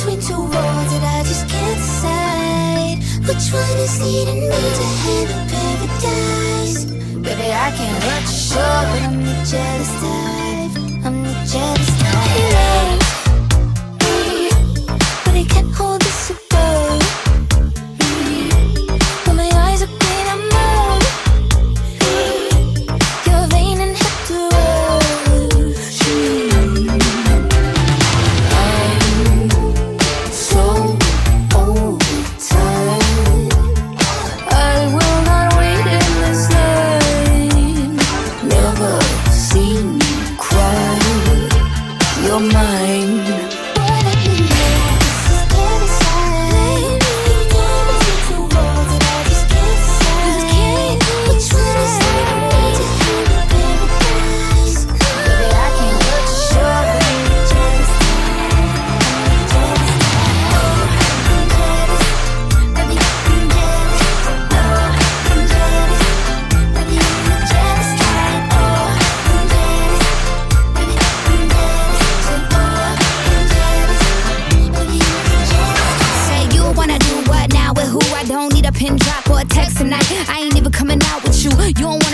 between two roads that I just can't decide. Which one is leading me to heaven, paradise? Baby, I can't let you show, but I'm the jealous type. I'm the jealous type. He loves me, but he can't hold this above. When my eyes are clean, I'm numb. You're vain and hip to rush. I'm so overtired. I will not wait in this line. Never seen you cry. You're mine.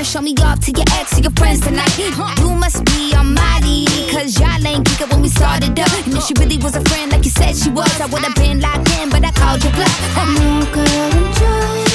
Show me off to your ex or your friends tonight. You must be on my league, cause y'all ain't geek it when we started up. And if she really was a friend like you said she was, I would've been locked in, but I called your bluff. No girl, enjoy